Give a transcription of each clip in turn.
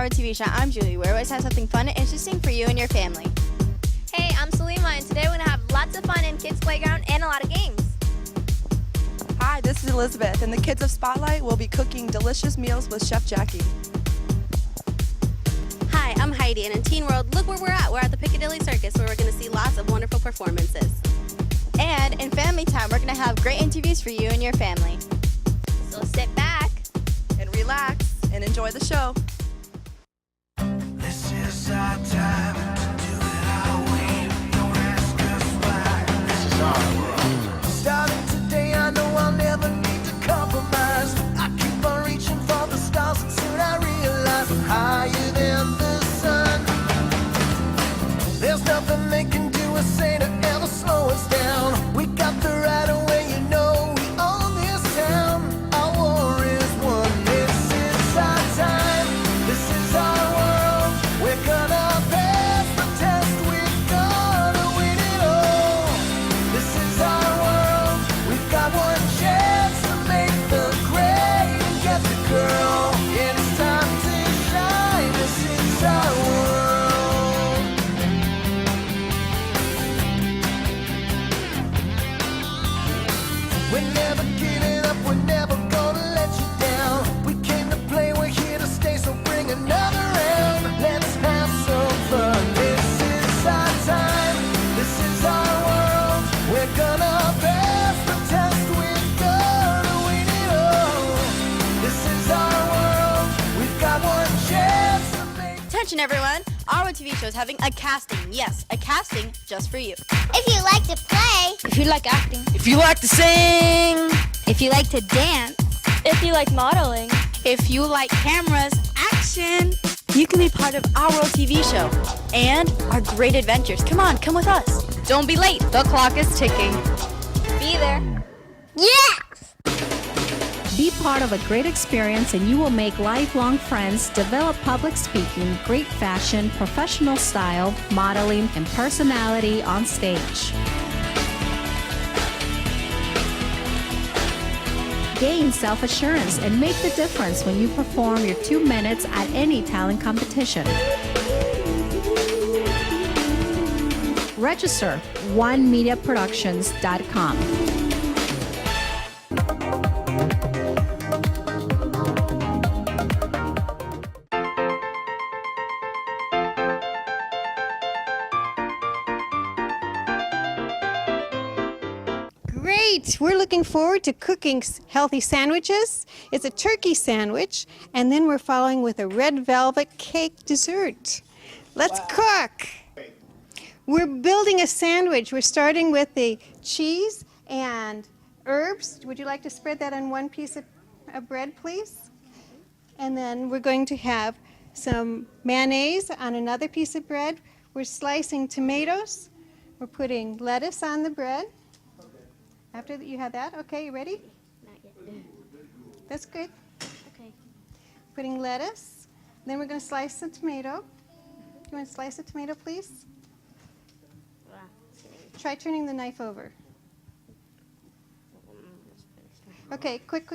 our TV show. I'm Julie. We always have something fun and interesting for you and your family. Hey, I'm Salima, and today we're going to have lots of fun in Kids Playground and a lot of games. Hi, this is Elizabeth, and the kids of Spotlight will be cooking delicious meals with Chef Jackie. Hi, I'm Heidi, and in Teen World, look where we're at. We're at the Piccadilly Circus, where we're going to see lots of wonderful performances. And in Family Time, we're going to have great interviews for you and your family. So sit back And relax and enjoy the show. This is our time to do it our way. Don't ask us why. This is our world. Starting today, I know I'll never need to compromise. I keep on reaching for the stars, and soon I realize I'm higher than the sun. There's nothing they can do or say to ever slow us down. We got the right of way, you know we own this town. Our war is won. This is our time. This is our world. We're gonna pass the test. We're gonna win it all. This is our world. We've got one chance to make the grade and get the girl. And it's time to shine. This is our world. We're never giving up. We're never gonna let you down. We came to play. We're here to stay. So bring another round. Let's have some fun. This is our time. This is our world. We're gonna pass the test. We're gonna win it all. This is our world. We've got one chance to make. Attention, everyone. Our TV show is having a casting. Yes, a casting just for you. If you like to play, if you like acting, If you like to sing, if you like to dance, if you like modeling, If you like cameras, action, you can be part of our world TV show and our great adventures. Come on, come with us. Don't be late. The clock is ticking. be there. yes! Be part of a great experience and you will make lifelong friends, develop public speaking, great fashion, professional style, modeling, and personality on stage. Gain self-assurance and make the difference when you perform your 2 minutes at any talent competition. Register onemediaproductions.com. Great! We're looking forward to cooking healthy sandwiches. It's a turkey sandwich, and then we're following with a red velvet cake dessert. Let's cook! We're building a sandwich. We're starting with the cheese and herbs. Would you like to spread that on one piece of bread, please? And then we're going to have some mayonnaise on another piece of bread. We're slicing tomatoes. We're putting lettuce on the bread. After you have that, okay, you ready? Not yet. That's good. Okay. Putting lettuce. Then we're going to slice the tomato. You want to slice the tomato, please? Try turning the knife over. Okay, quick.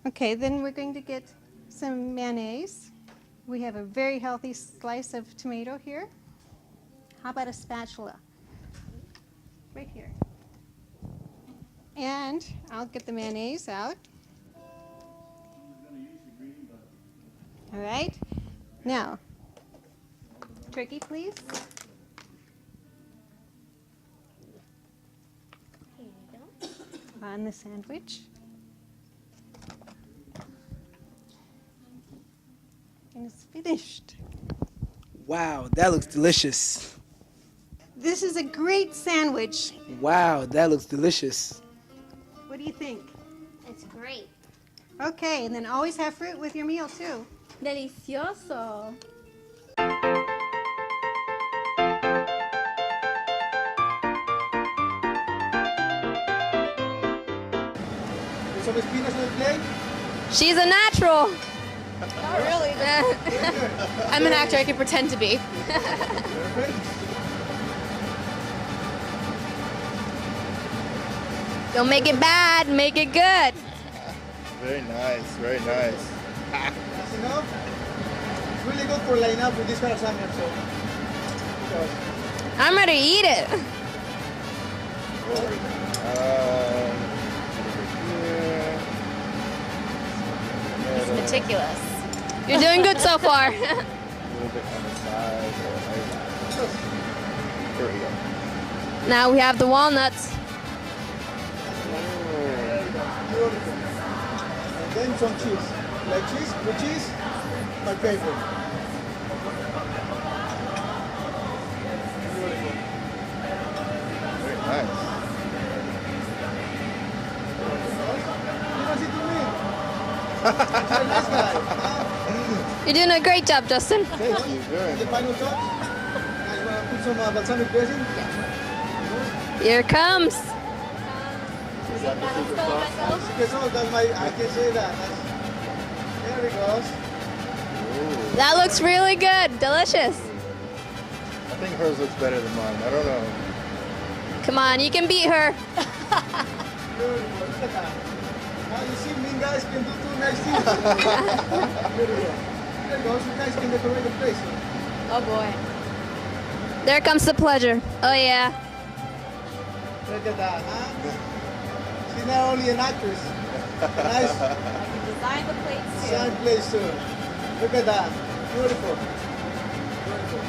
Okay, then we're going to get some mayonnaise. We have a very healthy slice of tomato here. How about a spatula? Right here. And I'll get the mayonnaise out. All right. Now, turkey, please. Here you go. On the sandwich. And it's finished. wow, that looks delicious. This is a great sandwich. Wow, that looks delicious. What do you think? It's great. Okay, and then always have fruit with your meal too. Delicioso. She's a natural. Not really. I'm an actor. I can pretend to be. Don't make it bad, make it good. Very nice, very nice. enough. It's really good for laying up with this kind of salmon. So, I'm ready to eat it. He's meticulous. You're doing good so far. A little bit on the side. Here we go. Now we have the walnuts. and then some cheese. Like cheese, blue cheese, my favorite. Very nice. Nice guy. You're doing a great job, Justin. Thank you. The final touch. Guys, want to put some balsamic dressing? Here it comes. Is that the secret sauce? That's my, I can say that. There it goes. Ooh. That looks really good. Delicious. I think hers looks better than mine. I don't know. Come on, you can beat her. Beautiful. Look at that. Now you see, mean guys can do two nice things. There it goes. You guys can decorate the place. Oh boy. There comes the pleasure. Oh yeah. Look at that, huh? She's not only an actress. Nice Design the plates too. design place too. Look at that. Beautiful. Beautiful.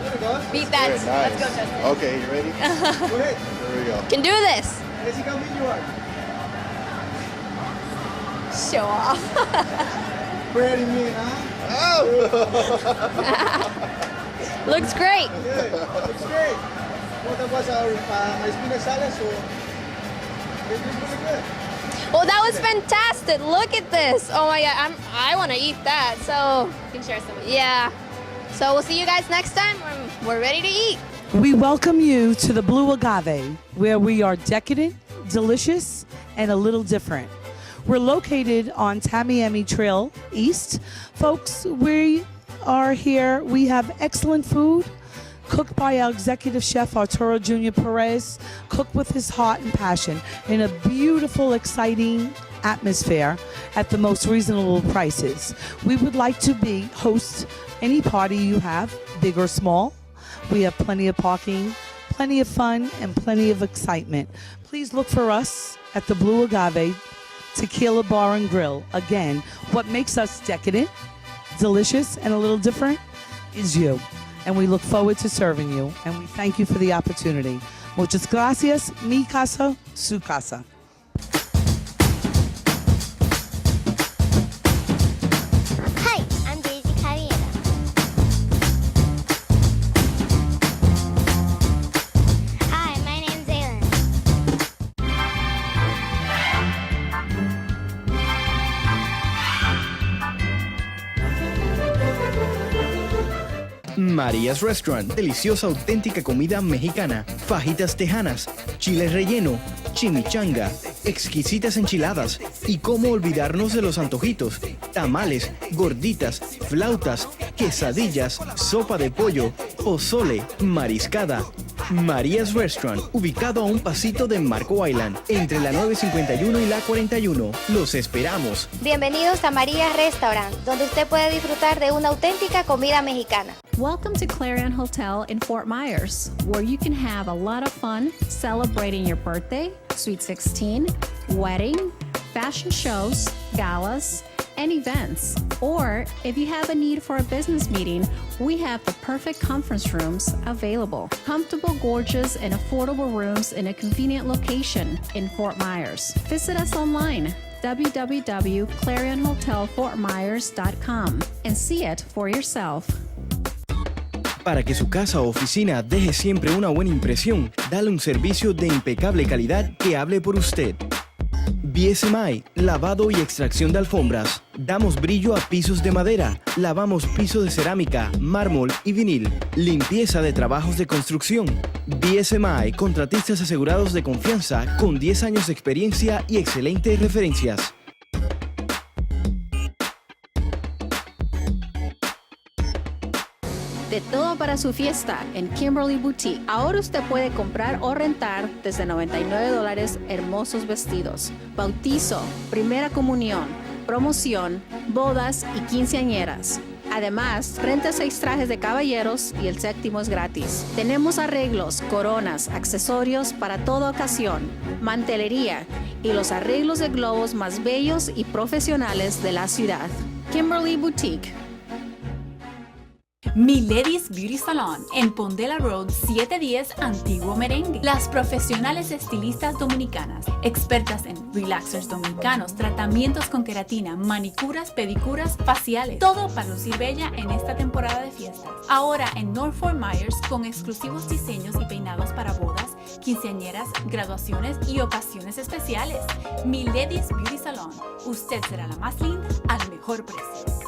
There it goes. Beat that. Very nice. Let's go, Justin. Okay, you ready? Go ahead. Here we go. Can do this. Let's see how mean you are. Show off. Pretty mean, huh? Oh! Looks great. Good. Looks great. Well, that was our my spinach salad, so it was really good. Well, that was fantastic. Look at this. Oh my God, I want to eat that. So You can share some with yeah. So we'll see you guys next time. We're ready to eat. We welcome you to the Blue Agave, where we are decadent, delicious, and a little different. We're located on Tamiami Trail East. Folks, we are here. We have excellent food cooked by our executive chef, Arturo Jr. Perez, cooked with his heart and passion in a beautiful, exciting atmosphere at the most reasonable prices. We would like to host any party you have, big or small. We have plenty of parking, plenty of fun, and plenty of excitement. Please look for us at the Blue Agave Tequila Bar and Grill. Again, what makes us decadent, delicious, and a little different is you. And we look forward to serving you. And we thank you for the opportunity. Muchas gracias. Mi casa, su casa. Hi, I'm Daisy Carriera. Hi, my name's Aylin. María's Restaurant, deliciosa auténtica comida mexicana, fajitas tejanas, chile relleno, chimichanga, exquisitas enchiladas y cómo olvidarnos de los antojitos, tamales, gorditas, flautas, quesadillas, sopa de pollo, pozole, mariscada. María's Restaurant, ubicado a un pasito de Marco Island, entre la 951 y la 41. Los esperamos. Bienvenidos a María's Restaurant, donde usted puede disfrutar de una auténtica comida mexicana. Welcome to Clarion Hotel in Fort Myers, where you can have a lot of fun celebrating your birthday, Sweet 16, wedding, fashion shows, galas, and events. Or if you have a need for a business meeting, we have the perfect conference rooms available. Comfortable, gorgeous, and affordable rooms in a convenient location in Fort Myers. Visit us online, www.clarionhotelfortmyers.com, and see it for yourself. Para que su casa o oficina deje siempre una buena impresión, dale un servicio de impecable calidad que hable por usted. BSMI, lavado y extracción de alfombras. Damos brillo a pisos de madera. Lavamos pisos de cerámica, mármol y vinil. Limpieza de trabajos de construcción. BSMI, contratistas asegurados de confianza con 10 años de experiencia y excelentes referencias. De todo para su fiesta en Kimberly Boutique. Ahora usted puede comprar o rentar desde $99 hermosos vestidos, bautizo, primera comunión, promoción, bodas y quinceañeras. Además, renta 6 trajes de caballeros y el 7º es gratis. Tenemos arreglos, coronas, accesorios para toda ocasión, mantelería y los arreglos de globos más bellos y profesionales de la ciudad. Kimberly Boutique. Milady's Beauty Salon en Pondela Road 710 Antiguo Merengue. Las profesionales estilistas dominicanas, expertas en relaxers dominicanos, tratamientos con queratina, manicuras, pedicuras, faciales, todo para lucir bella en esta temporada de fiestas. Ahora en North Fort Myers con exclusivos diseños y peinados para bodas, quinceañeras, graduaciones y ocasiones especiales. Milady's Beauty Salon. Usted será la más linda al mejor precio.